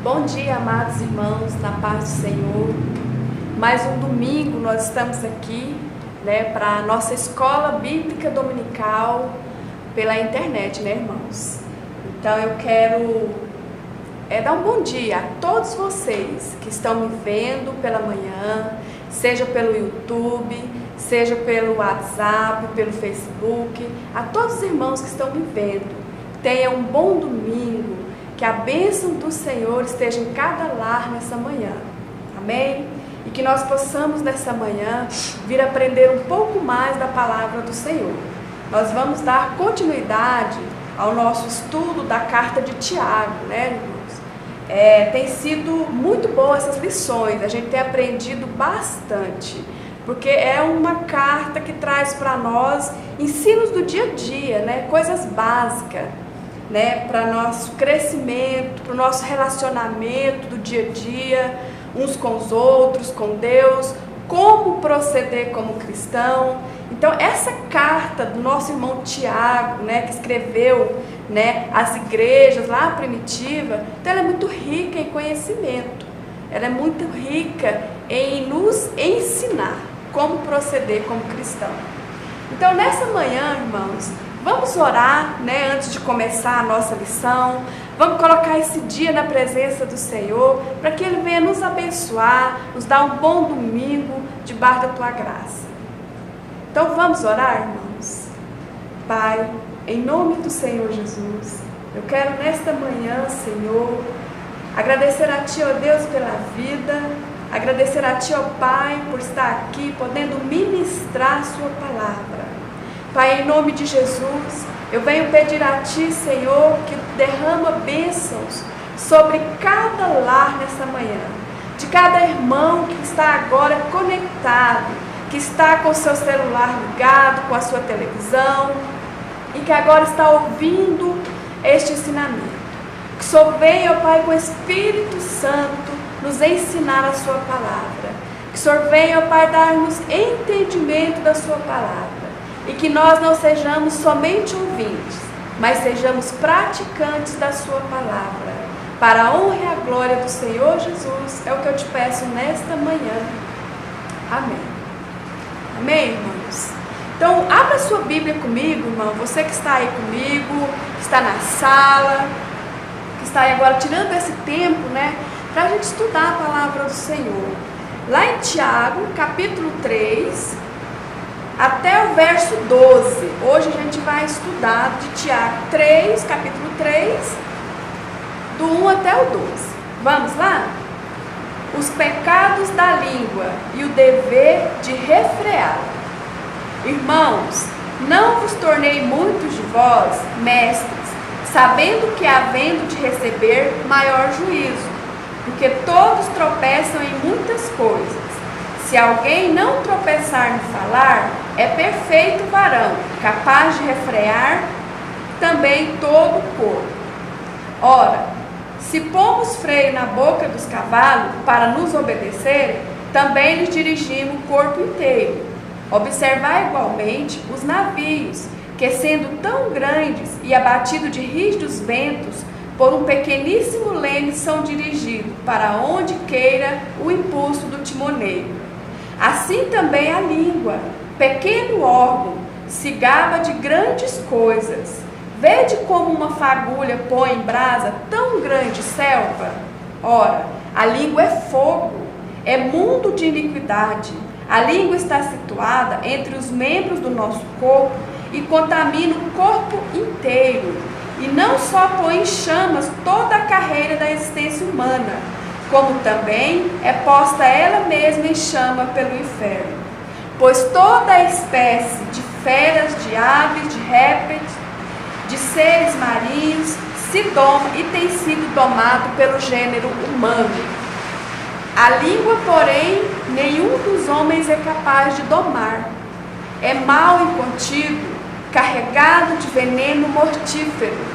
Bom dia, amados irmãos, na paz do Senhor. Mais um domingo nós estamos aqui, para a nossa escola bíblica dominical pela internet, irmãos? Então eu quero dar um bom dia a todos vocês que estão me vendo pela manhã, seja pelo YouTube, seja pelo WhatsApp, pelo Facebook, a todos os irmãos que estão me vendo. Tenham um bom domingo. Que a bênção do Senhor esteja em cada lar nessa manhã, amém? E que nós possamos nessa manhã vir aprender um pouco mais da palavra do Senhor. Nós vamos dar continuidade ao nosso estudo da carta de Tiago, irmãos? Tem sido muito boa essas lições, a gente tem aprendido bastante, porque é uma carta que traz para nós ensinos do dia a dia, coisas básicas, para nosso crescimento, para o nosso relacionamento do dia a dia, uns com os outros, com Deus, como proceder como cristão. Então, essa carta do nosso irmão Tiago, que escreveu, as igrejas lá primitivas, então ela é muito rica em conhecimento, ela é muito rica em nos ensinar como proceder como cristão. Então, nessa manhã, irmãos, vamos orar, antes de começar a nossa lição. Vamos colocar esse dia na presença do Senhor, para que Ele venha nos abençoar, nos dar um bom domingo, debaixo da Tua graça. Então vamos orar, irmãos? Pai, em nome do Senhor Jesus, eu quero nesta manhã, Senhor, agradecer a Ti, ó Deus, pela vida, agradecer a Ti, ó Pai, por estar aqui, podendo ministrar a Sua palavra. Pai, em nome de Jesus, eu venho pedir a Ti, Senhor, que derrama bênçãos sobre cada lar nessa manhã, de cada irmão que está agora conectado, que está com o seu celular ligado, com a sua televisão, e que agora está ouvindo este ensinamento. Que o Senhor venha, ó Pai, com o Espírito Santo, nos ensinar a Sua palavra. Que o Senhor venha, ó Pai, dar-nos entendimento da Sua palavra. E que nós não sejamos somente ouvintes, mas sejamos praticantes da Sua palavra, para a honra e a glória do Senhor Jesus, é o que eu te peço nesta manhã. Amém. Amém, irmãos? Então, abra sua Bíblia comigo, irmão, você que está aí comigo, que está na sala, que está aí agora tirando esse tempo, para a gente estudar a palavra do Senhor. Lá em Tiago, capítulo 3, até o verso 12. Hoje a gente vai estudar de Tiago 3, capítulo 3, do 1 até o 12. Vamos lá? Os pecados da língua e o dever de refrear. Irmãos, não vos tornei muitos de vós mestres, sabendo que havendo de receber maior juízo, porque todos tropeçam em muitas coisas. Se alguém não tropeçar no falar, é perfeito varão, capaz de refrear também todo o corpo. Ora, se pomos freio na boca dos cavalos para nos obedecerem, também lhes dirigimos o corpo inteiro. Observai igualmente os navios, que sendo tão grandes e abatidos de rígidos ventos, por um pequeníssimo leme são dirigidos para onde queira o impulso do timoneiro. Assim também a língua, pequeno órgão, se gaba de grandes coisas. Vede como uma fagulha põe em brasa tão grande selva? Ora, a língua é fogo, é mundo de iniquidade. A língua está situada entre os membros do nosso corpo e contamina o corpo inteiro. E não só põe em chamas toda a carreira da existência humana, como também é posta ela mesma em chama pelo inferno. Pois toda espécie de feras, de aves, de répteis, de seres marinhos, se doma e tem sido domado pelo gênero humano. A língua, porém, nenhum dos homens é capaz de domar. É mal incontido, carregado de veneno mortífero.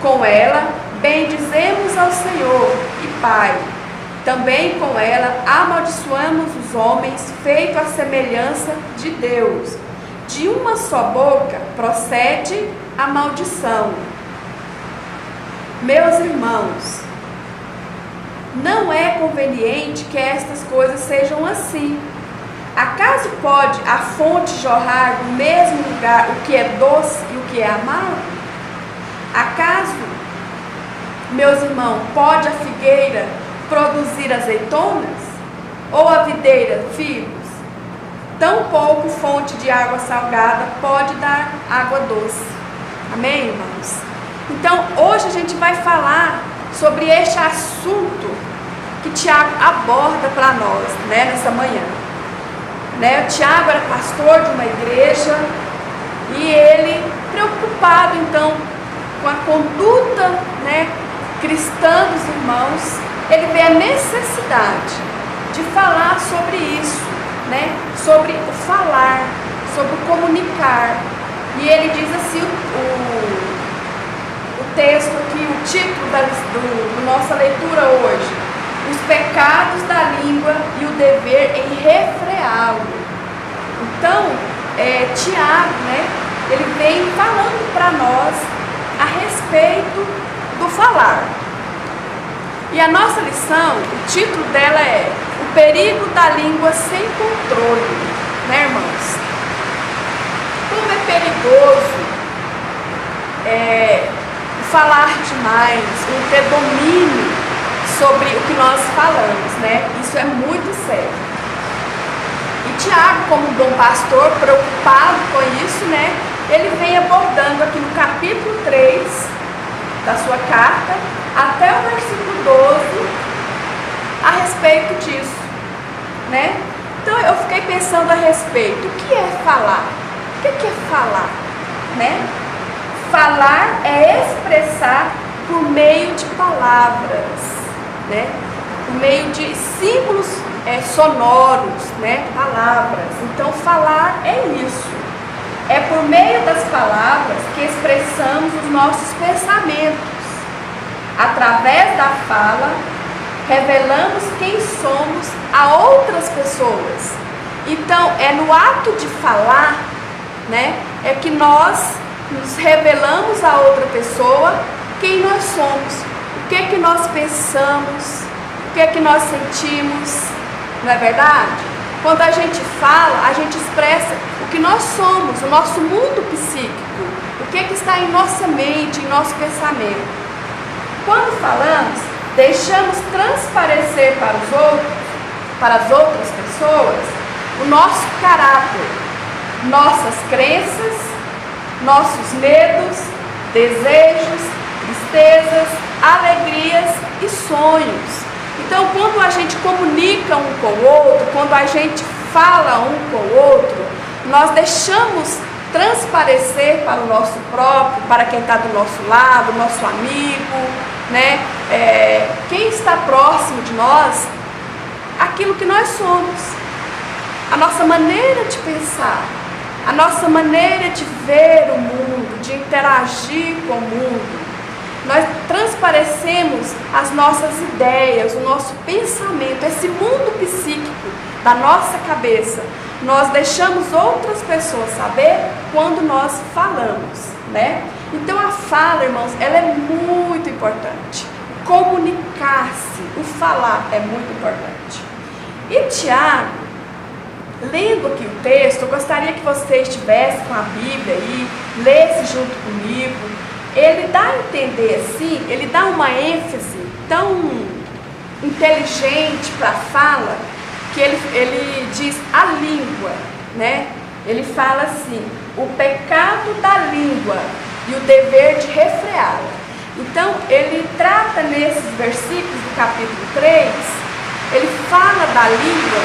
Com ela, bendizemos ao Senhor e Pai. Também com ela amaldiçoamos os homens, feito à semelhança de Deus. De uma só boca procede a maldição. Meus irmãos, não é conveniente que estas coisas sejam assim. Acaso pode a fonte jorrar do mesmo lugar o que é doce e o que é amargo? Acaso, meus irmãos, pode a figueira produzir azeitonas? Ou a videira figos? Tampouco fonte de água salgada pode dar água doce. Amém, irmãos? Então, hoje a gente vai falar sobre este assunto que Tiago aborda para nós, nessa manhã. O Tiago era pastor de uma igreja e ele, preocupado então com a conduta cristã dos irmãos, ele vê a necessidade de falar sobre isso, sobre o falar, sobre o comunicar. E ele diz assim, o texto aqui, o título da nossa leitura hoje: os pecados da língua e o dever em refreá-lo. Então, Tiago, ele vem falando para nós a respeito do falar. E a nossa lição, o título dela é O Perigo da Língua Sem Controle, irmãos? Como é perigoso falar demais, não ter domínio sobre o que nós falamos, Isso é muito sério. E Tiago, como um bom pastor, preocupado com isso, ele vem abordando aqui no capítulo 3 da sua carta, até o versículo 12, a respeito disso, Então eu fiquei pensando a respeito, o que é falar? O que é falar, Falar é expressar por meio de palavras, por meio de símbolos sonoros, palavras. Então falar é isso. É por meio das palavras que expressamos os nossos pensamentos. Através da fala, revelamos quem somos a outras pessoas. Então é no ato de falar, é que nós nos revelamos a outra pessoa quem nós somos, o que é que nós pensamos, o que é que nós sentimos, não é verdade? Quando a gente fala, a gente expressa o que nós somos, o nosso mundo psíquico, o que é que está em nossa mente, em nosso pensamento. Quando falamos, deixamos transparecer para os outros, para as outras pessoas, o nosso caráter, nossas crenças, nossos medos, desejos, tristezas, alegrias e sonhos. Então, quando a gente comunica um com o outro, quando a gente fala um com o outro, nós deixamos transparecer para o nosso próprio, para quem está do nosso lado, nosso amigo, quem está próximo de nós, aquilo que nós somos, a nossa maneira de pensar, a nossa maneira de ver o mundo, de interagir com o mundo. Nós transparecemos as nossas ideias, o nosso pensamento, esse mundo psíquico da nossa cabeça. Nós deixamos outras pessoas saber quando nós falamos, Então a fala, irmãos, ela é muito importante. Comunicar-se, o falar é muito importante. E Tiago, lendo aqui o texto, eu gostaria que você estivesse com a Bíblia aí, lesse junto comigo. Ele dá a entender assim, ele dá uma ênfase tão inteligente para a fala, que ele diz a língua, Ele fala assim, o pecado da língua e o dever de refreá-la. Então, ele trata nesses versículos do capítulo 3, ele fala da língua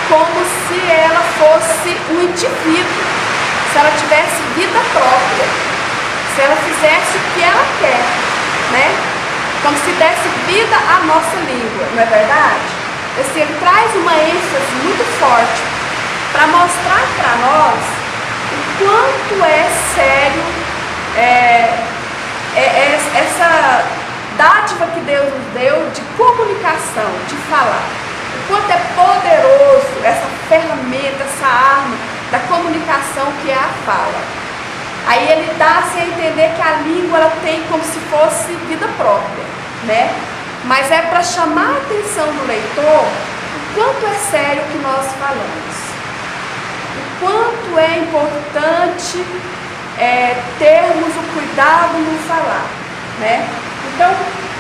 como se ela fosse um indivíduo, se ela tivesse vida própria, se ela fizesse o que ela quer, como se desse vida à nossa língua, não é verdade? Assim, ele traz uma ênfase muito forte para mostrar para nós o quanto é sério essa dádiva que Deus nos deu de comunicação, de falar. O quanto é poderoso essa ferramenta, essa arma da comunicação que é a fala. Aí ele dá-se a entender que a língua ela tem como se fosse vida própria, mas é para chamar a atenção do leitor o quanto é sério o que nós falamos, o quanto é importante termos o cuidado no falar, né? Então,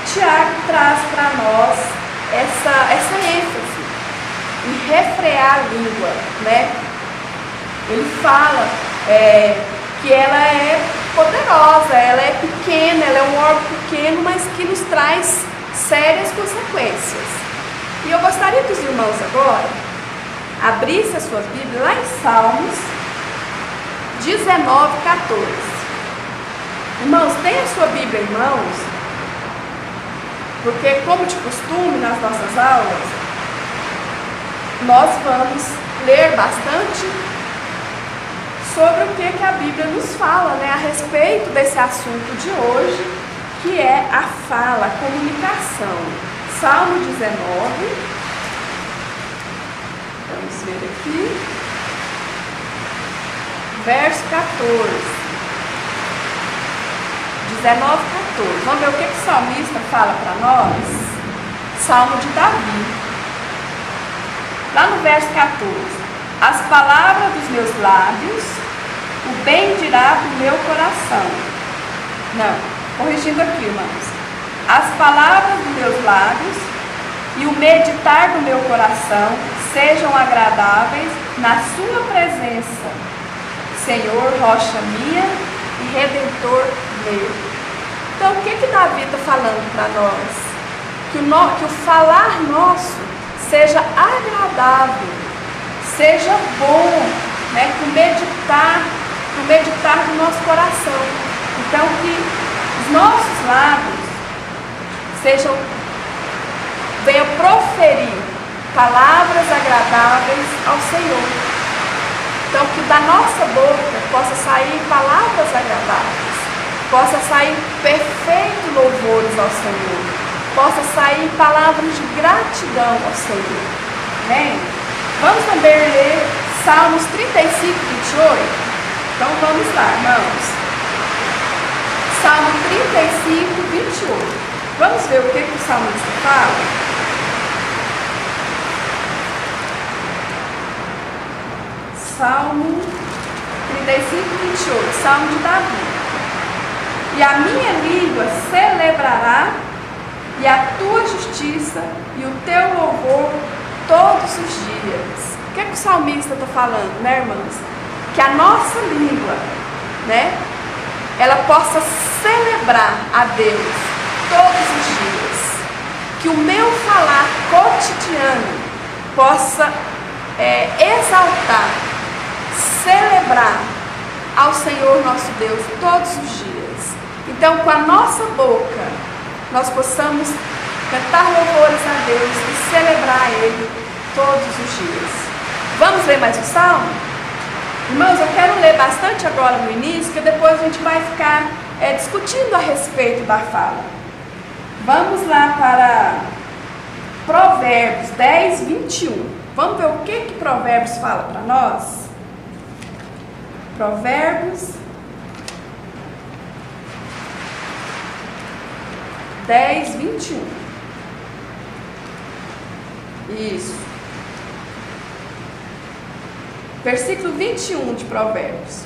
Tiago traz para nós essa ênfase em refrear a língua, né? Ele fala que ela é poderosa, ela é pequena, ela é um órgão pequeno, mas que nos traz sérias consequências. E eu gostaria que os irmãos agora abrissem as suas Bíblias lá em Salmos 19, 14. Irmãos, tem a sua Bíblia em mãos? Porque, como de costume nas nossas aulas, nós vamos ler bastante sobre o que a Bíblia nos fala, né, a respeito desse assunto de hoje, que é a fala, a comunicação. Salmo 19, vamos ver aqui, verso 14. 19, 14. Vamos ver o que o salmista fala para nós? Salmo de Davi. Lá no verso 14. As palavras dos meus lábios, o bem dirá do meu coração. Não, corrigindo aqui, irmãos. As palavras dos meus lábios e o meditar do meu coração sejam agradáveis na sua presença, Senhor, rocha minha e redentor meu. Então, o que Davi está falando para nós? Que o falar nosso seja agradável, seja bom, né? Que o meditar do nosso coração. Então, que os nossos lábios venham proferir palavras agradáveis ao Senhor. Então, que da nossa boca possa sair palavras agradáveis, possa sair perfeitos louvores ao Senhor, possa sair palavras de gratidão ao Senhor. Amém? Vamos também ler Salmos 35, 28. Então vamos lá, irmãos. Salmo 35, 28. Vamos ver o que o salmista fala? Salmo 35, 28. Salmo de Davi. E a minha língua celebrará, e a tua justiça e o teu louvor todos os dias. O que o salmista está falando, né, irmãos? Que a nossa língua, né, ela possa celebrar a Deus todos os dias. Que o meu falar cotidiano possa exaltar, celebrar ao Senhor nosso Deus todos os dias. Então, com a nossa boca, nós possamos cantar louvores a Deus e celebrar a Ele todos os dias. Vamos ler mais um salmo? Irmãos, eu quero ler bastante agora no início, porque depois a gente vai ficar discutindo a respeito da fala. Vamos lá para Provérbios 10, 21. Vamos ver o que Provérbios fala para nós? Provérbios 10, 21. Isso. Versículo 21 de Provérbios.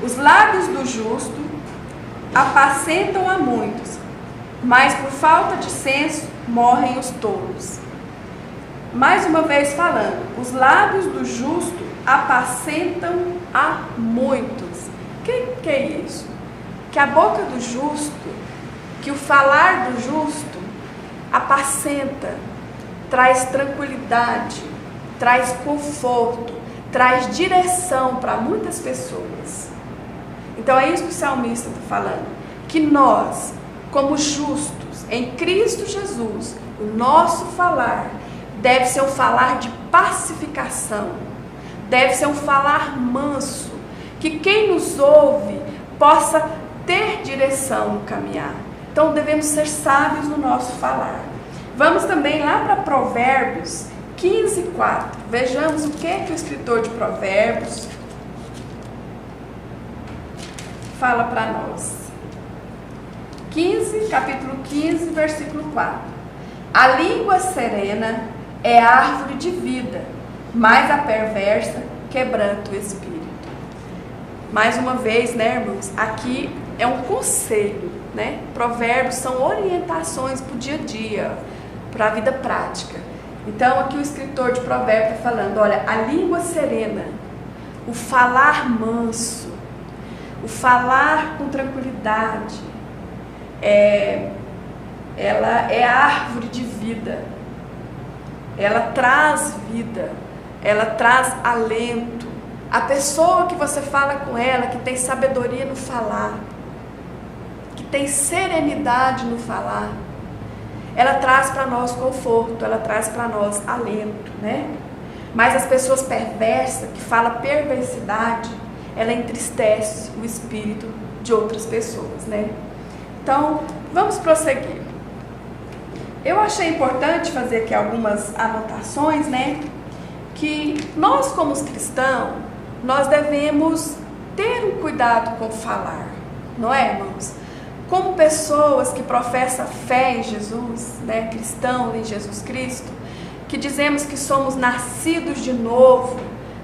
Os lábios do justo apacentam a muitos, mas por falta de senso morrem os tolos. Mais uma vez falando, os lábios do justo apacentam a muitos. Que é isso? Que a boca do justo, que o falar do justo apacenta, traz tranquilidade, traz conforto, traz direção para muitas pessoas. Então é isso que o salmista está falando, que nós, como justos em Cristo Jesus, o nosso falar deve ser um falar de pacificação, deve ser um falar manso, que quem nos ouve possa ter direção no caminhar. Então devemos ser sábios no nosso falar. Vamos também lá para Provérbios 15, 4. Vejamos o que o escritor de Provérbios fala para nós. Capítulo 15, versículo 4. A língua serena é árvore de vida, mas a perversa quebranta o espírito. Mais uma vez, né, irmãos, aqui é um conselho, né? Provérbios são orientações para o dia a dia, para a vida prática. Então, aqui o escritor de Provérbios está falando, olha, a língua serena, o falar manso, o falar com tranquilidade, ela é árvore de vida, ela traz vida, ela traz alento. A pessoa que você fala com ela, que tem sabedoria no falar, que tem serenidade no falar, ela traz para nós conforto, ela traz para nós alento, né? Mas as pessoas perversas, que falam perversidade, ela entristece o espírito de outras pessoas, né? Então, vamos prosseguir. Eu achei importante fazer aqui algumas anotações, né? Que nós, como cristãos, nós devemos ter um cuidado com falar, não é, irmãos? Como pessoas que professam fé em Jesus, né? Cristãos em Jesus Cristo, que dizemos que somos nascidos de novo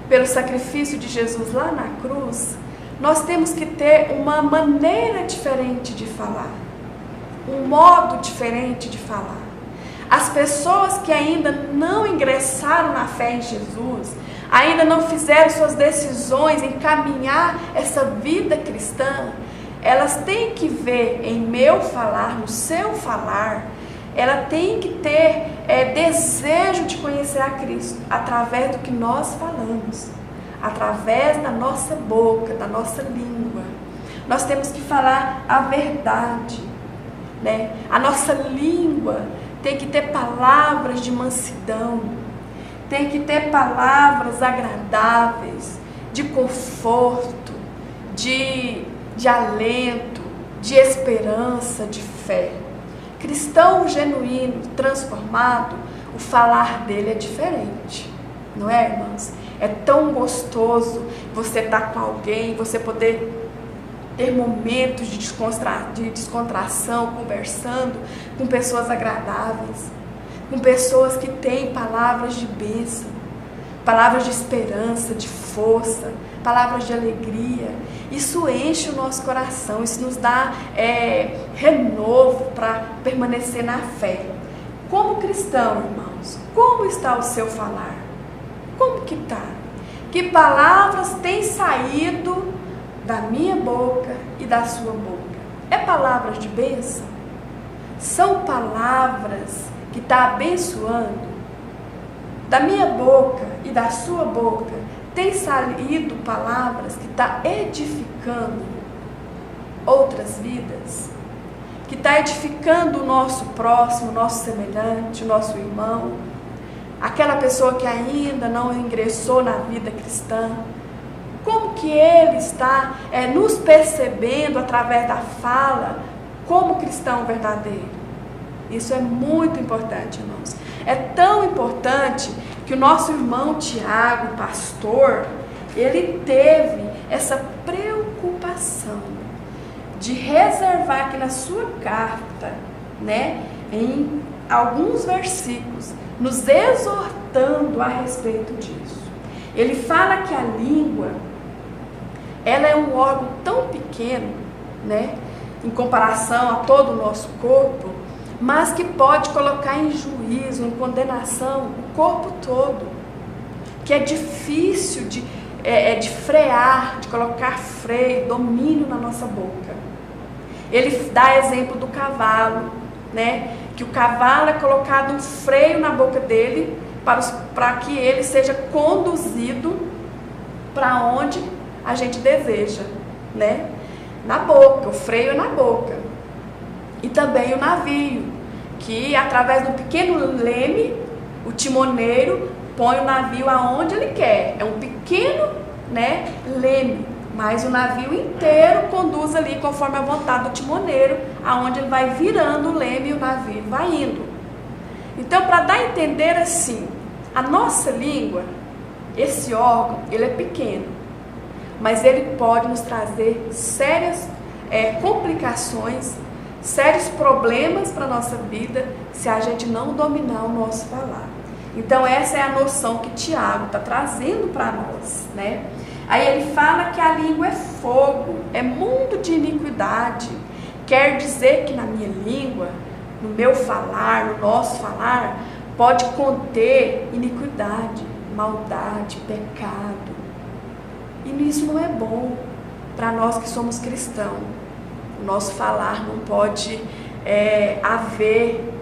pelo sacrifício de Jesus lá na cruz, nós temos que ter uma maneira diferente de falar, um modo diferente de falar. As pessoas que ainda não ingressaram na fé em Jesus, ainda não fizeram suas decisões em caminhar essa vida cristã, elas têm que ver em meu falar, no seu falar, ela tem que ter desejo de conhecer a Cristo, através do que nós falamos, através da nossa boca, da nossa língua. Nós temos que falar a verdade, né? A nossa língua tem que ter palavras de mansidão, tem que ter palavras agradáveis, de conforto, de alento, de esperança, de fé. Cristão genuíno, transformado, o falar dele é diferente, não é, irmãos? É tão gostoso você estar com alguém, você poder ter momentos de descontração, conversando com pessoas agradáveis, com pessoas que têm palavras de bênção, palavras de esperança, de força, palavras de alegria. Isso enche o nosso coração, isso nos dá renovo para permanecer na fé. Como cristão, irmãos, como está o seu falar? Como que está? Que palavras têm saído da minha boca e da sua boca? É palavras de bênção? São palavras que estão abençoando? Da minha boca e da sua boca tem saído palavras que estão edificando outras vidas? Que está edificando o nosso próximo, o nosso semelhante, o nosso irmão? Aquela pessoa que ainda não ingressou na vida cristã? Como que ele está nos percebendo através da fala como cristão verdadeiro? Isso é muito importante, irmãos. É tão importante que o nosso irmão Tiago, pastor, ele teve essa preocupação de reservar aqui na sua carta, né, em alguns versículos, nos exortando a respeito disso. Ele fala que a língua, ela é um órgão tão pequeno, né, em comparação a todo o nosso corpo, mas que pode colocar em juízo, em condenação, o corpo todo, que é difícil de frear, de colocar freio, domínio na nossa boca. Ele dá exemplo do cavalo, né, que o cavalo é colocado um freio na boca dele, para que ele seja conduzido para onde a gente deseja, né? Na boca, o freio é na boca. E também o navio, que através de um pequeno leme, o timoneiro põe o navio aonde ele quer. É um pequeno, né, leme, mas o navio inteiro conduz ali conforme a vontade do timoneiro, aonde ele vai virando o leme e o navio vai indo. Então, para dar a entender assim, a nossa língua, esse órgão, ele é pequeno, mas ele pode nos trazer sérias complicações sérios problemas para a nossa vida se a gente não dominar o nosso falar. Então essa é a noção que Tiago está trazendo para nós, né? Aí ele fala que a língua é fogo, é mundo de iniquidade. Quer dizer que na minha língua, no meu falar, no nosso falar, pode conter iniquidade, maldade, pecado. E isso não é bom para nós que somos cristãos. O nosso falar não pode haver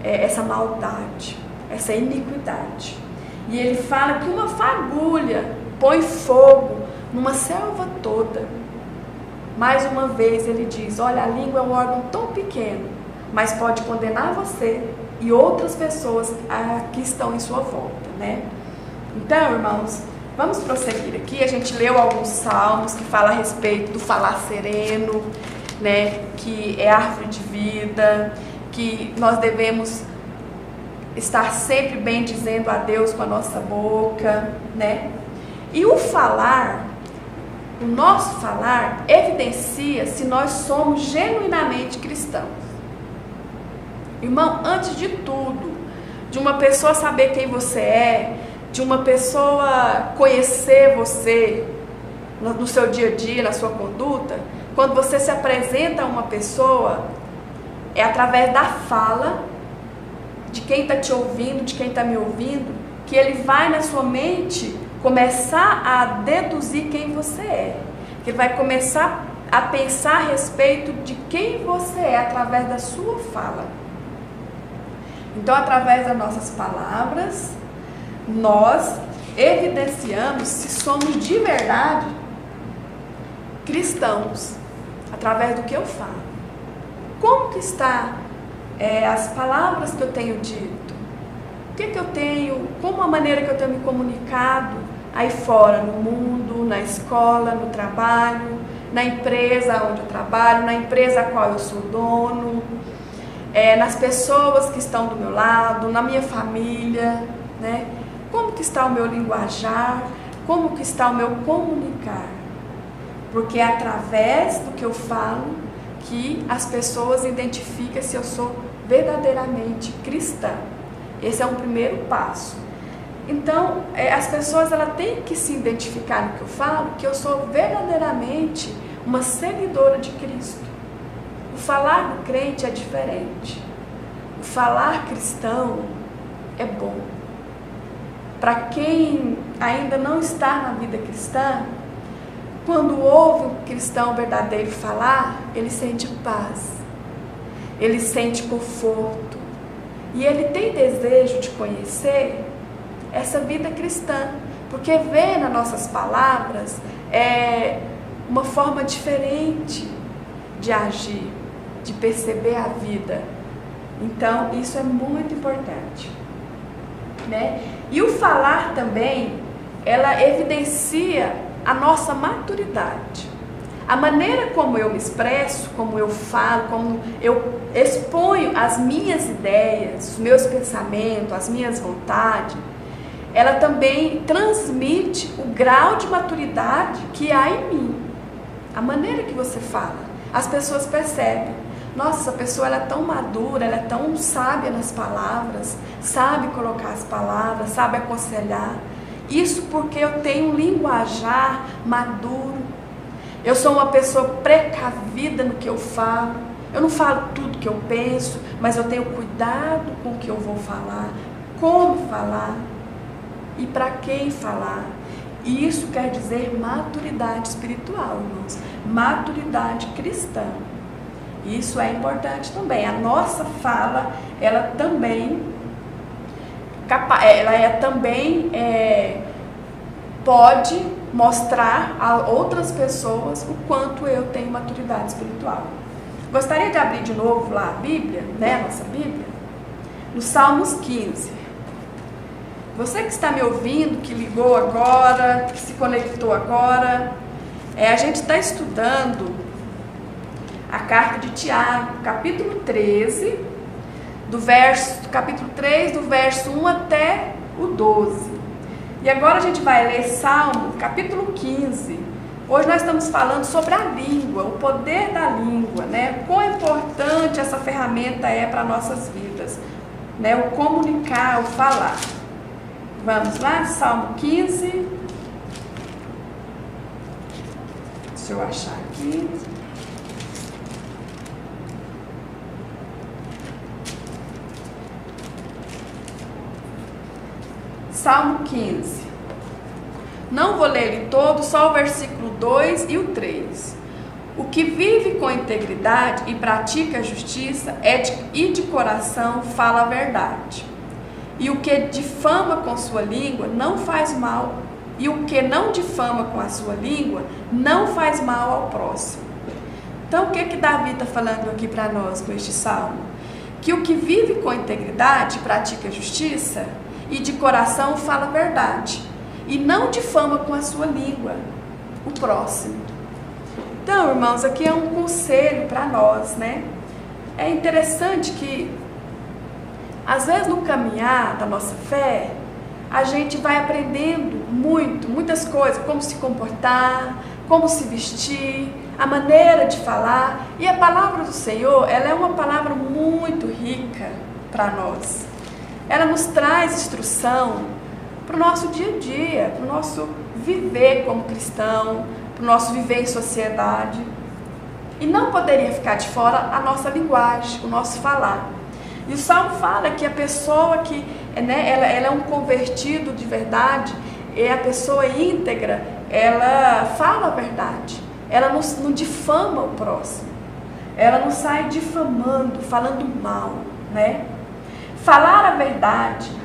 essa maldade, essa iniquidade. E ele fala que uma fagulha põe fogo numa selva toda. Mais uma vez ele diz, olha, a língua é um órgão tão pequeno, mas pode condenar você e outras pessoas que estão em sua volta, né? Então, irmãos, vamos prosseguir aqui. A gente leu alguns salmos que falam a respeito do falar sereno, né? Que é árvore de vida, que nós devemos estar sempre bem dizendo a Deus com a nossa boca, né? E o falar, o nosso falar, evidencia se nós somos genuinamente cristãos. Irmão, antes de tudo, de uma pessoa saber quem você é, de uma pessoa conhecer você no seu dia a dia, na sua conduta, quando você se apresenta a uma pessoa, é através da fala, de quem está te ouvindo, de quem está me ouvindo, que ele vai na sua mente começar a deduzir quem você é, que ele vai começar a pensar a respeito de quem você é através da sua fala. Então, através das nossas palavras, nós evidenciamos se somos de verdade cristãos, através do que eu falo. Como que está as palavras que eu tenho dito? O que eu tenho, como a maneira que eu tenho me comunicado aí fora, no mundo, na escola, no trabalho, na empresa onde eu trabalho, na empresa a qual eu sou dono, nas pessoas que estão do meu lado, na minha família, né? Como que está o meu linguajar, como que está o meu comunicar? Porque é através do que eu falo que as pessoas identificam se eu sou verdadeiramente cristã. Esse é um primeiro passo. Então, as pessoas têm que se identificar no que eu falo, que eu sou verdadeiramente uma seguidora de Cristo. O falar do crente é diferente. O falar cristão é bom. Para quem ainda não está na vida cristã, quando ouve um cristão verdadeiro falar, ele sente paz, ele sente conforto, e ele tem desejo de conhecer essa vida cristã, porque vê nas nossas palavras uma forma diferente de agir, de perceber a vida. Então, isso é muito importante, né? E o falar também, ela evidencia a nossa maturidade. A maneira como eu me expresso, como eu falo, como eu exponho as minhas ideias, os meus pensamentos, as minhas vontades, ela também transmite o grau de maturidade que há em mim. A maneira que você fala, as pessoas percebem. Nossa, essa pessoa ela é tão madura, ela é tão sábia nas palavras, sabe colocar as palavras, sabe aconselhar. Isso porque eu tenho um linguajar maduro. Eu sou uma pessoa precavida no que eu falo. Eu não falo tudo que eu penso, mas eu tenho cuidado com o que eu vou falar, como falar e para quem falar. E isso quer dizer maturidade espiritual, irmãos. Maturidade cristã. Isso é importante também. A nossa fala, ela também pode mostrar a outras pessoas o quanto eu tenho maturidade espiritual. Gostaria de abrir de novo lá a Bíblia, né, a nossa Bíblia, no Salmos 15. Você que está me ouvindo, que ligou agora, que se conectou agora, a gente está estudando a carta de Tiago, capítulo 13, capítulo 3, do verso 1 até o 12. E agora a gente vai ler Salmo, capítulo 15, Hoje nós estamos falando sobre a língua, o poder da língua, né? Quão importante essa ferramenta é para nossas vidas, né? O comunicar, o falar. Vamos lá, Salmo 15. Deixa eu achar aqui. Salmo 15. Não vou ler ele todo, só o versículo 2 e o 3. O que vive com integridade e pratica a justiça e de coração fala a verdade. E o que difama com sua língua não faz mal. E o que não difama com a sua língua não faz mal ao próximo. Então, o que Davi está falando aqui para nós com este salmo? Que o que vive com integridade pratica a justiça e de coração fala a verdade. E não difama com a sua língua o próximo. Então, irmãos, aqui é um conselho para nós, né? É interessante que, às vezes, no caminhar da nossa fé, a gente vai aprendendo muitas coisas, como se comportar, como se vestir, a maneira de falar. E a palavra do Senhor, ela é uma palavra muito rica para nós. Ela nos traz instrução para o nosso dia a dia, para o nosso viver como cristão, para o nosso viver em sociedade. E não poderia ficar de fora a nossa linguagem, o nosso falar. E o Salmo fala que a pessoa que, né, ela é um convertido de verdade, e a pessoa íntegra, ela fala a verdade. Ela não difama o próximo. Ela não sai difamando, falando mal, né? Falar a verdade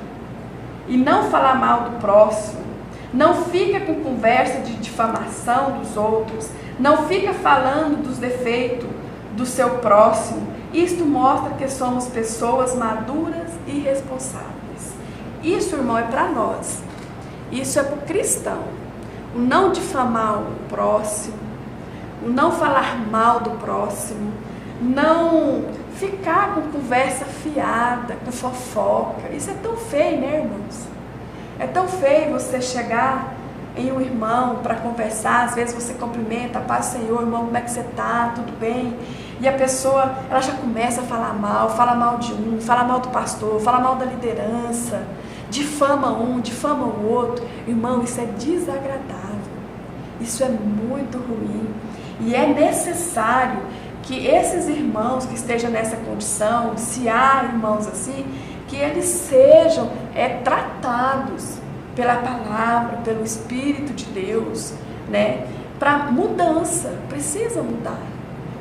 e não falar mal do próximo, não fica com conversa de difamação dos outros, não fica falando dos defeitos do seu próximo. Isto mostra que somos pessoas maduras e responsáveis. Isso, irmão, é para nós. Isso é para o cristão. O não difamar o próximo, o não falar mal do próximo, não ficar com conversa fiada, com fofoca. Isso é tão feio, né, irmãos? É tão feio você chegar em um irmão para conversar. Às vezes você cumprimenta, paz, Senhor, irmão, como é que você está? Tudo bem? E a pessoa, ela já começa a fala mal de um, fala mal do pastor, fala mal da liderança, difama um, difama o outro. Irmão, isso é desagradável. Isso é muito ruim. E é necessário que esses irmãos que estejam nessa condição, se há irmãos assim, que eles sejam tratados pela palavra, pelo Espírito de Deus, né? Para mudança, precisa mudar.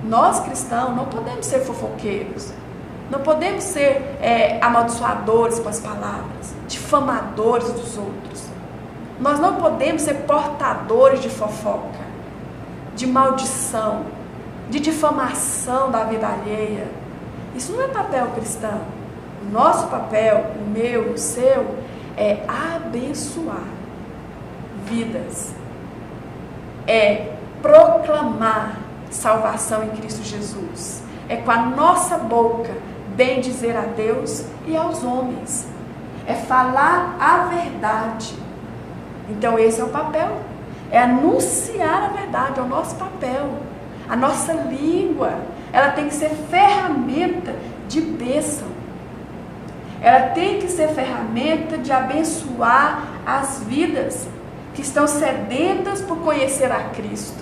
Nós cristãos não podemos ser fofoqueiros, não podemos ser amaldiçoadores com as palavras, difamadores dos outros. Nós não podemos ser portadores de fofoca, de maldição, de difamação da vida alheia. Isso não é papel cristão. O nosso papel, o meu, o seu, é abençoar vidas, é proclamar salvação em Cristo Jesus, é com a nossa boca bem dizer a Deus e aos homens, é falar a verdade. Então esse é o papel, é anunciar a verdade, é o nosso papel. A nossa língua, ela tem que ser ferramenta de bênção. Ela tem que ser ferramenta de abençoar as vidas que estão sedentas por conhecer a Cristo.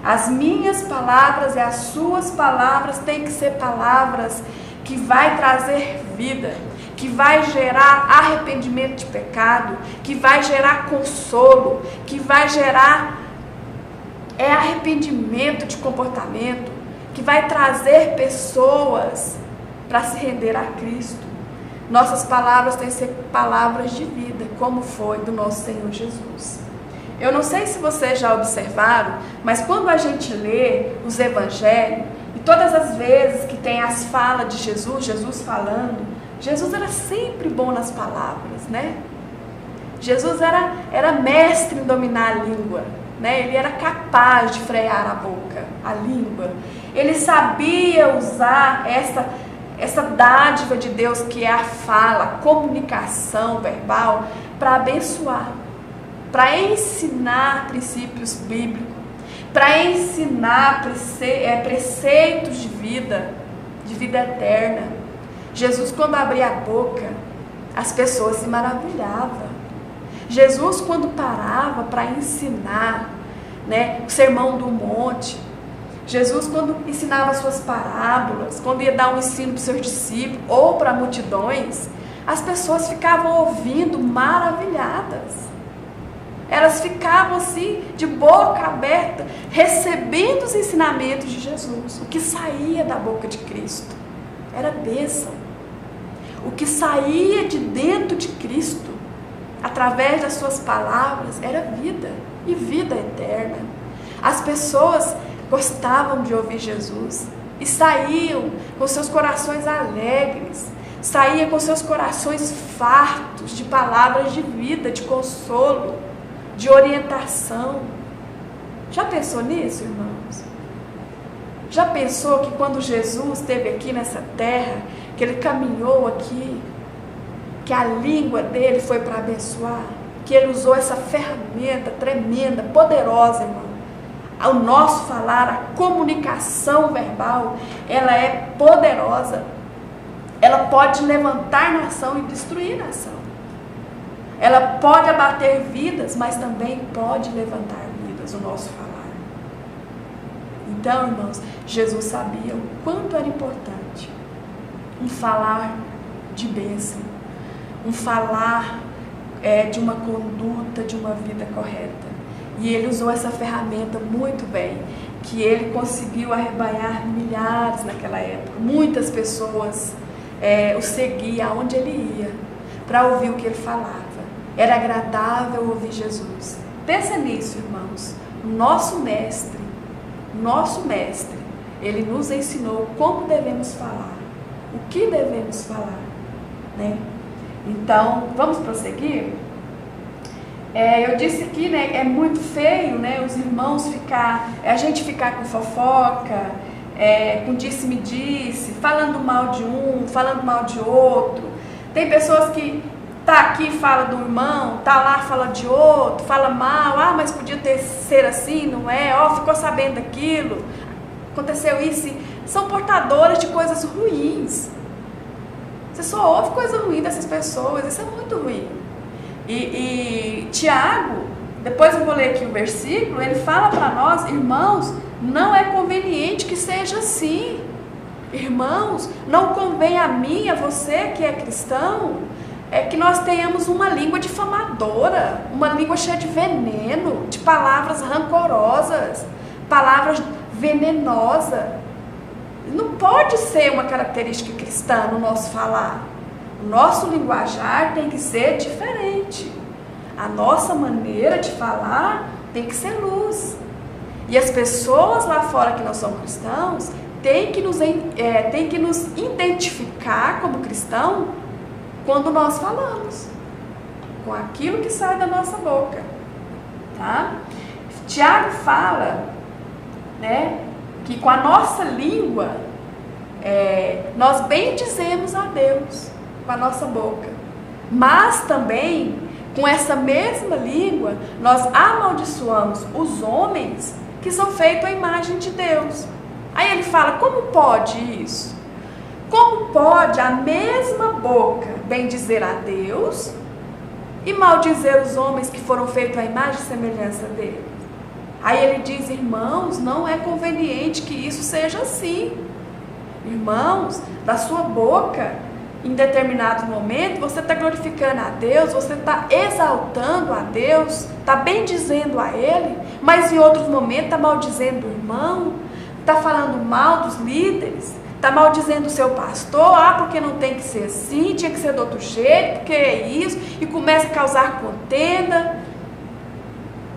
As minhas palavras e as suas palavras têm que ser palavras que vai trazer vida, que vai gerar arrependimento de pecado, que vai gerar consolo, que vai gerar arrependimento de comportamento, que vai trazer pessoas para se render a Cristo. Nossas palavras têm que ser palavras de vida, como foi do nosso Senhor Jesus. Eu não sei se vocês já observaram, mas quando a gente lê os evangelhos, e todas as vezes que tem as falas de Jesus falando, Jesus era sempre bom nas palavras, né? Jesus era mestre em dominar a língua, né? Ele era capaz de frear a boca, a língua. Ele sabia usar essa dádiva de Deus que é a fala, a comunicação verbal, para abençoar, para ensinar princípios bíblicos. para ensinar preceitos de vida eterna. Jesus, quando abria a boca, as pessoas se maravilhavam. Jesus, quando parava para ensinar, né, o Sermão do Monte, Jesus, quando ensinava suas parábolas, quando ia dar um ensino para os seus discípulos ou para multidões, as pessoas ficavam ouvindo maravilhadas. Elas ficavam assim, de boca aberta, recebendo os ensinamentos de Jesus. O que saía da boca de Cristo era bênção. O que saía de dentro de Cristo, através das suas palavras, era vida e vida eterna. As pessoas gostavam de ouvir Jesus e saíam com seus corações alegres, saíam com seus corações fartos de palavras de vida, de consolo, de orientação. Já pensou nisso, irmãos? Já pensou que quando Jesus esteve aqui nessa terra, que ele caminhou aqui, que a língua dele foi para abençoar, que ele usou essa ferramenta tremenda, poderosa, irmão? O nosso falar, a comunicação verbal, ela é poderosa. Ela pode levantar nação e destruir nação. Ela pode abater vidas, mas também pode levantar vidas, o nosso falar. Então, irmãos, Jesus sabia o quanto era importante um falar de bênção, um falar de uma conduta, de uma vida correta. E ele usou essa ferramenta muito bem, que ele conseguiu arrebanhar milhares naquela época. Muitas pessoas o seguiam aonde ele ia, para ouvir o que ele falava. Era agradável ouvir Jesus. Pensa nisso, irmãos. Nosso mestre, ele nos ensinou como devemos falar, o que devemos falar, né? Então, vamos prosseguir? Eu disse que, né, é muito feio, né, os irmãos a gente ficar com fofoca, com disse-me-disse, falando mal de um, falando mal de outro. Tem pessoas que tá aqui, fala do irmão, tá lá, fala de outro, fala mal, mas podia ser assim, não é? Ficou sabendo daquilo, aconteceu isso. São portadoras de coisas ruins. Você só ouve coisa ruim dessas pessoas, isso é muito ruim. E Tiago, depois eu vou ler aqui o versículo, ele fala para nós, irmãos, não é conveniente que seja assim. Irmãos, não convém a mim, a você que é cristão, que nós tenhamos uma língua difamadora, uma língua cheia de veneno, de palavras rancorosas, palavras venenosas. Não pode ser uma característica cristã no nosso falar. O nosso linguajar tem que ser diferente. A nossa maneira de falar tem que ser luz. E as pessoas lá fora que não são cristãos têm que nos identificar como cristão quando nós falamos, com aquilo que sai da nossa boca, tá? Tiago fala, né, que com a nossa língua nós bendizemos a Deus com a nossa boca, mas também com essa mesma língua nós amaldiçoamos os homens que são feitos à imagem de Deus. Aí ele fala, como pode isso? Como pode a mesma boca bendizer a Deus e maldizer os homens que foram feitos à imagem e semelhança dele? Aí ele diz, irmãos, não é conveniente que isso seja assim. Irmãos, da sua boca, em determinado momento, você está glorificando a Deus, você está exaltando a Deus, está bendizendo a Ele, mas em outros momentos está maldizendo o irmão, está falando mal dos líderes, está maldizendo o seu pastor, porque não tem que ser assim, tinha que ser do outro jeito, porque é isso, e começa a causar contenda,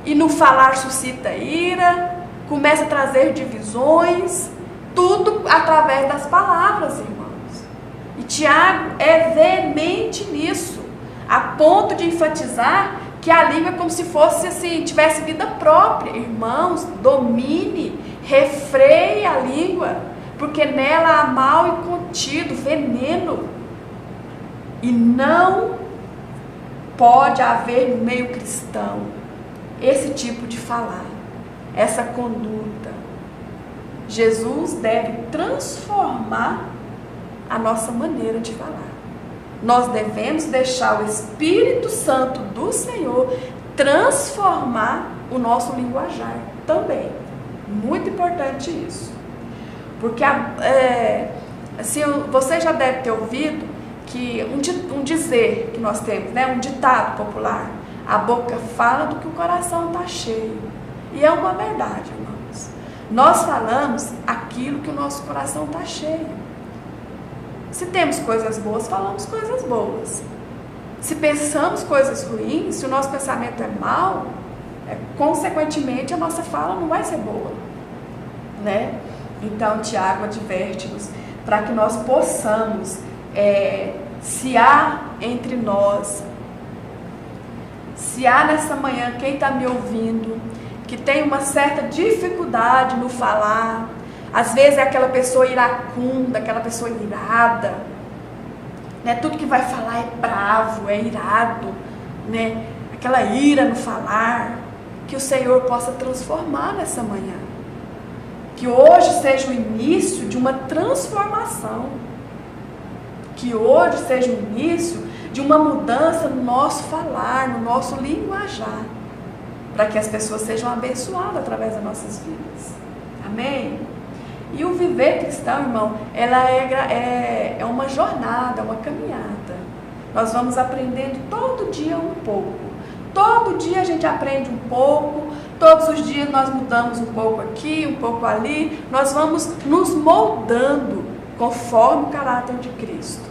e no falar suscita ira, começa a trazer divisões, tudo através das palavras, irmãos. E Tiago é veemente nisso, a ponto de enfatizar que a língua é como se fosse assim, tivesse vida própria. Irmãos, domine, refreie a língua, porque nela há mal e contido, veneno. E não pode haver no meio cristão esse tipo de falar. essa conduta. Jesus deve transformar a nossa maneira de falar. Nós devemos deixar o Espírito Santo do Senhor transformar o nosso linguajar também. Muito importante isso. Porque assim, você já deve ter ouvido que um dizer que nós temos, né, um ditado popular: a boca fala do que o coração está cheio. E é uma verdade, irmãos. Nós falamos aquilo que o nosso coração está cheio. Se temos coisas boas, falamos coisas boas. Se pensamos coisas ruins, se o nosso pensamento é mau, consequentemente a nossa fala não vai ser boa, né? Então Tiago adverte-nos para que nós possamos, se há entre nós, se há nessa manhã quem está me ouvindo, que tem uma certa dificuldade no falar, às vezes é aquela pessoa iracunda, aquela pessoa irada, né? Tudo que vai falar é bravo, é irado, né? Aquela ira no falar, que o Senhor possa transformar nessa manhã. Que hoje seja o início de uma transformação. Que hoje seja o início de uma mudança no nosso falar, no nosso linguajar. Para que as pessoas sejam abençoadas através das nossas vidas. Amém? E o viver cristão, irmão, ela é uma jornada, uma caminhada. Nós vamos aprendendo todo dia um pouco. Todo dia a gente aprende um pouco. Todos os dias nós mudamos um pouco aqui, um pouco ali. Nós vamos nos moldando conforme o caráter de Cristo.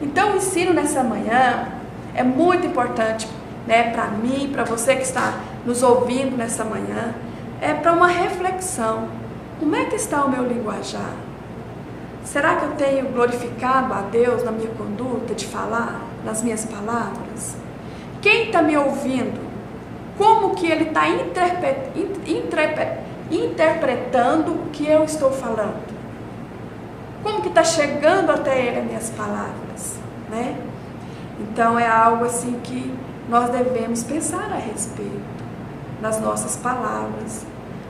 Então o ensino nessa manhã é muito importante, né, para mim, para você que está nos ouvindo nessa manhã. É para uma reflexão. Como é que está o meu linguajar? Será que eu tenho glorificado a Deus na minha conduta de falar, nas minhas palavras? Quem está me ouvindo? Como que ele está interpretando o que eu estou falando? Como que está chegando até ele as minhas palavras, né? Então é algo assim que nós devemos pensar a respeito nas nossas palavras.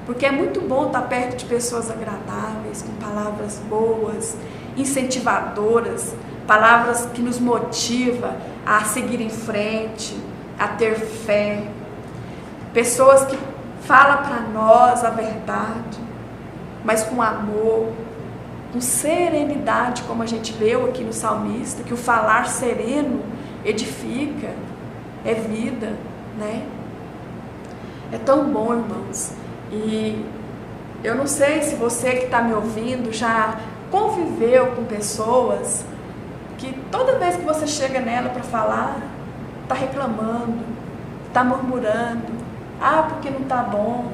Porque é muito bom estar perto de pessoas agradáveis, com palavras boas, incentivadoras, palavras que nos motivam a seguir em frente, a ter fé. Pessoas que falam para nós a verdade, mas com amor, com serenidade, como a gente leu aqui no salmista, que o falar sereno edifica, é vida, né? É tão bom, irmãos. E eu não sei se você que está me ouvindo já conviveu com pessoas que toda vez que você chega nela para falar, está reclamando, está murmurando. Ah, porque não está bom.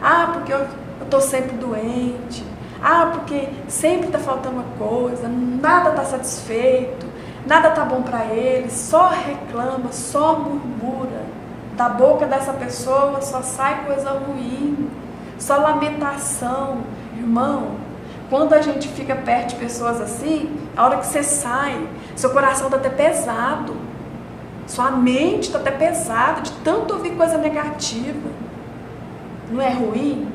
Ah, porque eu estou sempre doente. Ah, porque sempre está faltando uma coisa, nada está satisfeito, nada está bom para ele, só reclama, só murmura. Da boca dessa pessoa só sai coisa ruim, só lamentação. Irmão, quando a gente fica perto de pessoas assim, a hora que você sai, seu coração está até pesado, sua mente está até pesada de tanto ouvir coisa negativa. Não é ruim?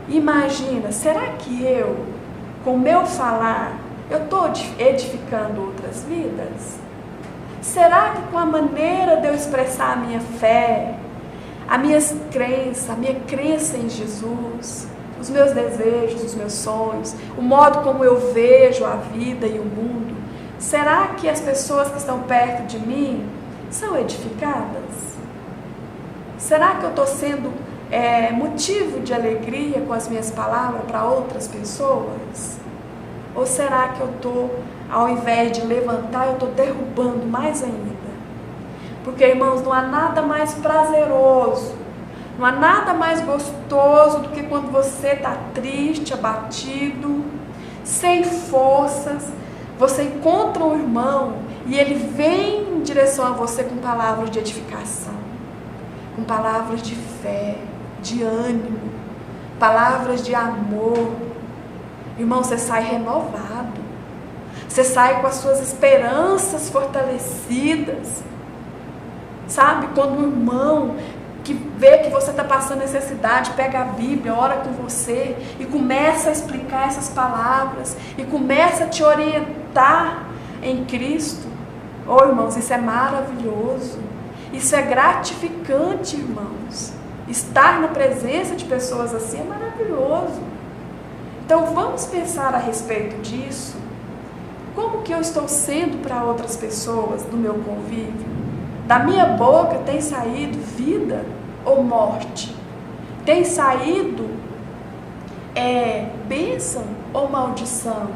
Imagina, será que eu, com o meu falar, eu estou edificando outras vidas? Será que com a maneira de eu expressar a minha fé, a minha crença em Jesus, os meus desejos, os meus sonhos, o modo como eu vejo a vida e o mundo, será que as pessoas que estão perto de mim são edificadas? Será que eu estou sendo motivo de alegria com as minhas palavras para outras pessoas? Ou será que eu estou, ao invés de levantar, eu estou derrubando mais ainda? Porque, irmãos, não há nada mais prazeroso, não há nada mais gostoso do que quando você está triste, abatido, sem forças, você encontra um irmão e ele vem em direção a você com palavras de edificação, com palavras de fé, de ânimo, palavras de amor. Irmão, você sai renovado, você sai com as suas esperanças fortalecidas, sabe? Quando o irmão que vê que você está passando necessidade, pega a Bíblia, ora com você e começa a explicar essas palavras e começa a te orientar em Cristo. Oh, irmãos, isso é maravilhoso, isso é gratificante, irmãos. Estar na presença de pessoas assim é maravilhoso. Então vamos pensar a respeito disso. Como que eu estou sendo para outras pessoas do meu convívio? Da minha boca tem saído vida ou morte? Tem saído bênção ou maldição?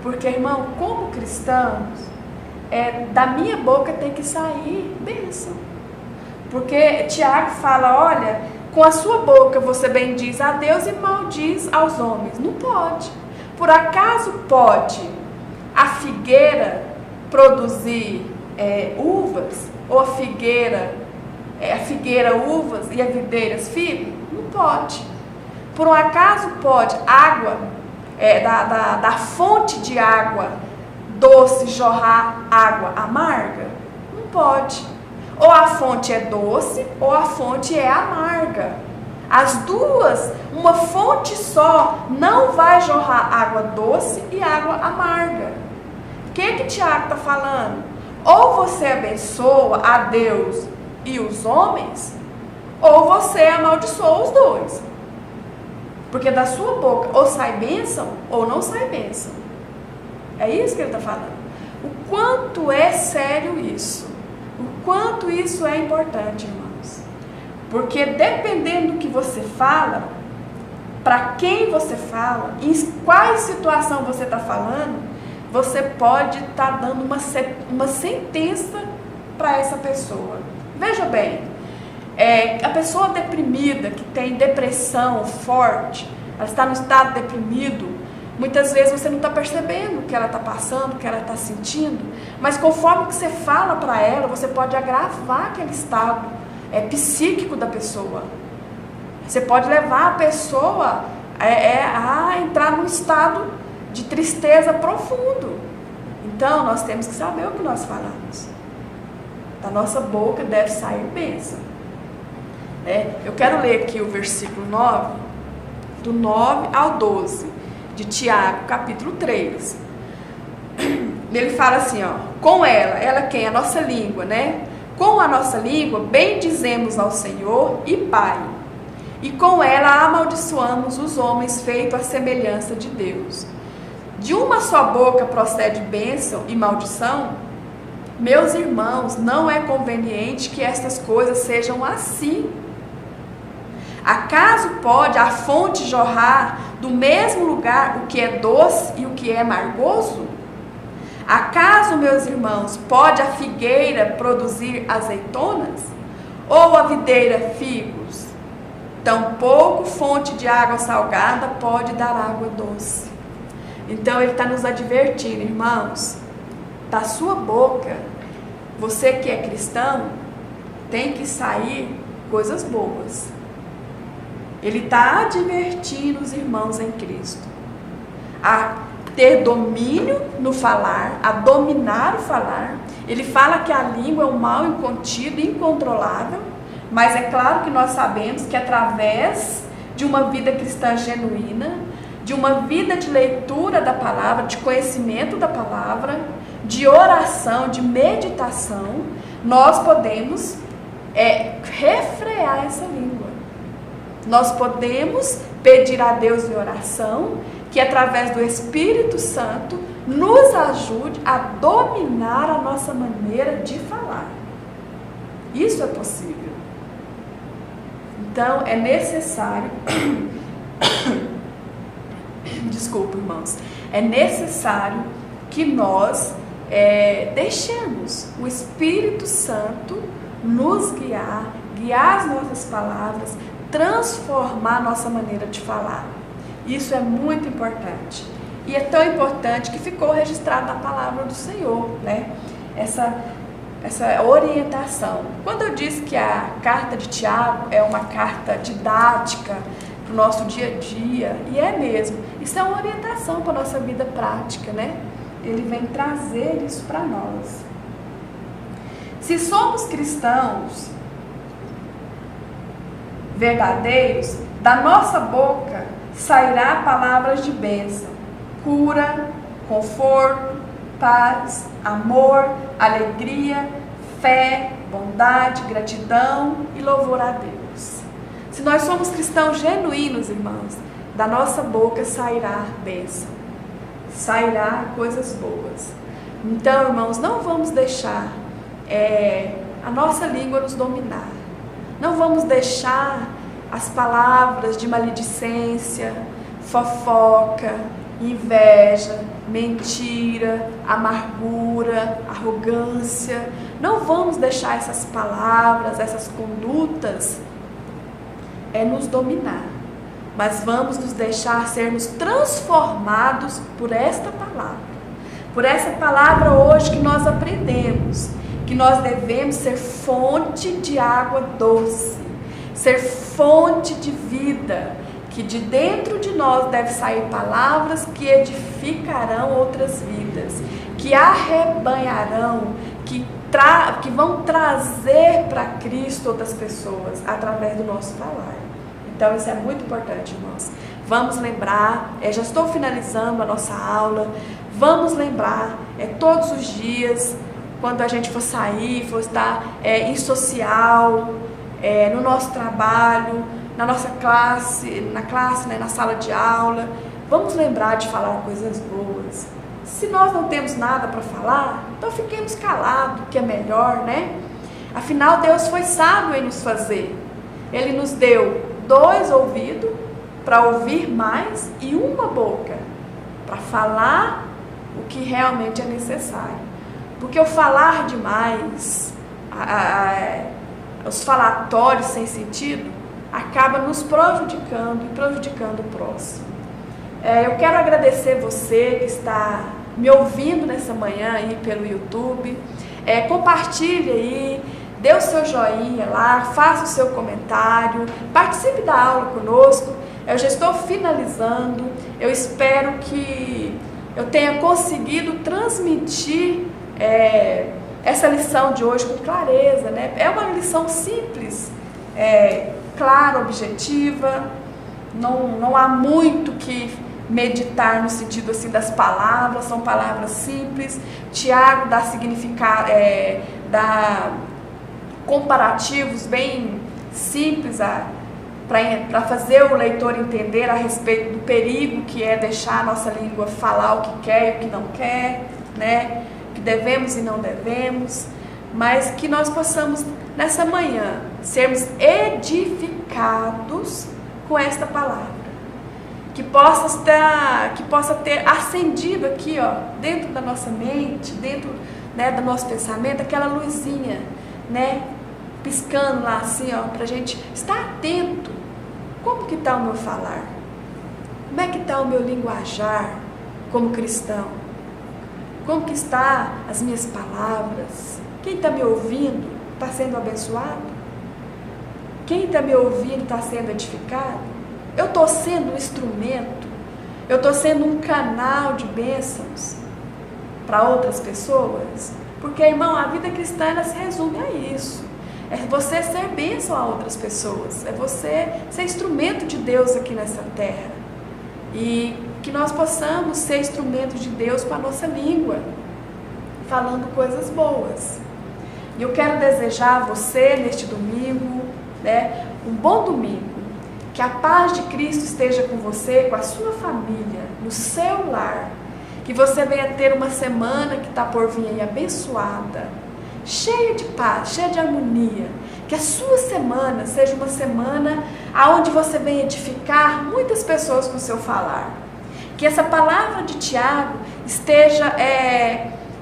Porque, irmão, como cristãos, da minha boca tem que sair bênção. Porque Tiago fala, olha, com a sua boca você bendiz a Deus e maldiz aos homens. Não pode. Por acaso pode a figueira produzir uvas? Ou a figueira uvas e a videira figo? Não pode. Por um acaso pode água, da fonte de água doce jorrar água amarga? Não pode. Ou a fonte é doce ou a fonte é amarga. As duas, uma fonte só, não vai jorrar água doce e água amarga. O que Tiago está falando? Ou você abençoa a Deus e os homens, ou você amaldiçoa os dois. Porque da sua boca ou sai bênção ou não sai bênção. É isso que ele está falando. O quanto é sério isso. O quanto isso é importante, irmãos. Porque dependendo do que você fala, para quem você fala, em qual situação você está falando, você pode estar dando uma sentença para essa pessoa. Veja bem, a pessoa deprimida, que tem depressão forte, ela está no estado deprimido, muitas vezes você não está percebendo o que ela está passando, o que ela está sentindo, mas conforme que você fala para ela, você pode agravar aquele estado psíquico da pessoa. Você pode levar a pessoa a entrar num estado de tristeza profundo. Então, nós temos que saber o que nós falamos. Da nossa boca deve sair bênção. Eu quero ler aqui o versículo 9, do 9 ao 12, de Tiago, capítulo 3. Ele fala assim, com ela quem? A nossa língua, né? Com a nossa língua, bendizemos ao Senhor e Pai, e com ela amaldiçoamos os homens feitos à semelhança de Deus. De uma só boca procede bênção e maldição? Meus irmãos, não é conveniente que estas coisas sejam assim. Acaso pode a fonte jorrar do mesmo lugar o que é doce e o que é amargoso? Acaso, meus irmãos, pode a figueira produzir azeitonas? Ou a videira figos? Tampouco fonte de água salgada pode dar água doce. Então ele está nos advertindo, irmãos, da sua boca, você que é cristão, tem que sair coisas boas. Ele está advertindo os irmãos em Cristo a ter domínio no falar, a dominar o falar. Ele fala que a língua é um mal incontido, incontrolável, mas é claro que nós sabemos que através de uma vida cristã genuína, de uma vida de leitura da palavra, de conhecimento da palavra, de oração, de meditação, nós podemos refrear essa língua. Nós podemos pedir a Deus em oração que através do Espírito Santo nos ajude a dominar a nossa maneira de falar. Isso é possível. Então é necessário desculpa, irmãos, é necessário que nós deixemos o Espírito Santo nos guiar as nossas palavras, transformar a nossa maneira de falar. Isso é muito importante. E é tão importante que ficou registrado na palavra do Senhor, né? Essa orientação. Quando eu disse que a carta de Tiago é uma carta didática para o nosso dia a dia, e é mesmo, isso é uma orientação para a nossa vida prática, né? Ele vem trazer isso para nós. Se somos cristãos, verdadeiros, da nossa boca sairá palavras de bênção, cura, conforto, paz, amor, alegria, fé, bondade, gratidão e louvor a Deus. Se nós somos cristãos genuínos, irmãos, da nossa boca sairá bênção, sairá coisas boas. Então, irmãos, não vamos deixar a nossa língua nos dominar. Não vamos deixar as palavras de maledicência, fofoca, inveja, mentira, amargura, arrogância. Não vamos deixar essas palavras, essas condutas nos dominar. Mas vamos nos deixar sermos transformados por esta palavra. Por essa palavra hoje que nós aprendemos, que nós devemos ser fonte de água doce, ser fonte de vida, que de dentro de nós deve sair palavras que edificarão outras vidas, que arrebanharão, que vão trazer para Cristo outras pessoas através do nosso falar. Então isso é muito importante, irmãos. Vamos lembrar, já estou finalizando a nossa aula, vamos lembrar todos os dias, quando a gente for sair, for estar em social, no nosso trabalho, na nossa classe, na sala de aula, vamos lembrar de falar coisas boas. Se nós não temos nada para falar, então fiquemos calados, que é melhor, né? Afinal, Deus foi sábio em nos fazer. Ele nos deu 2 ouvidos para ouvir mais e uma boca para falar o que realmente é necessário. Porque o falar demais, os falatórios sem sentido, acaba nos prejudicando e prejudicando o próximo. Eu quero agradecer você que está me ouvindo nessa manhã aí pelo YouTube. Compartilhe aí, dê o seu joinha lá, faça o seu comentário, participe da aula conosco. Eu já estou finalizando. Eu espero que eu tenha conseguido transmitir essa lição de hoje com clareza, né? É uma lição simples, clara, objetiva. Não há muito que meditar no sentido assim das palavras, são palavras simples. Tiago dá significado, dá comparativos bem simples para fazer o leitor entender a respeito do perigo que é deixar a nossa língua falar o que quer e o que não quer, né? Que devemos e não devemos, mas que nós possamos nessa manhã sermos edificados com esta palavra, que possa ter acendido aqui, dentro da nossa mente, dentro, né, do nosso pensamento, aquela luzinha, né, piscando lá assim, para a gente estar atento. Como que está o meu falar? Como é que está o meu linguajar como cristão? Como que está as minhas palavras? Quem está me ouvindo está sendo abençoado? Quem está me ouvindo está sendo edificado? Eu estou sendo um instrumento? Eu estou sendo um canal de bênçãos para outras pessoas? Porque, irmão, a vida cristã ela se resume a isso. É você ser bênção a outras pessoas. É você ser instrumento de Deus aqui nessa terra. E que nós possamos ser instrumentos de Deus com a nossa língua, falando coisas boas. E eu quero desejar a você, neste domingo, né, um bom domingo. Que a paz de Cristo esteja com você, com a sua família, no seu lar. Que você venha ter uma semana que está por vir aí abençoada, cheia de paz, cheia de harmonia. Que a sua semana seja uma semana onde você venha edificar muitas pessoas com o seu falar. Que essa palavra de Tiago esteja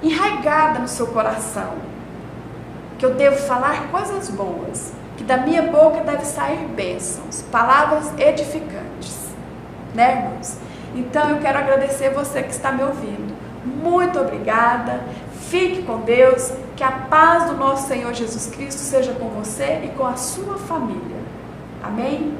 enraigada no seu coração. Que eu devo falar coisas boas. Que da minha boca deve sair bênçãos, palavras edificantes. Né, irmãos? Então eu quero agradecer você que está me ouvindo. Muito obrigada. Fique com Deus. Que a paz do nosso Senhor Jesus Cristo seja com você e com a sua família. Amém?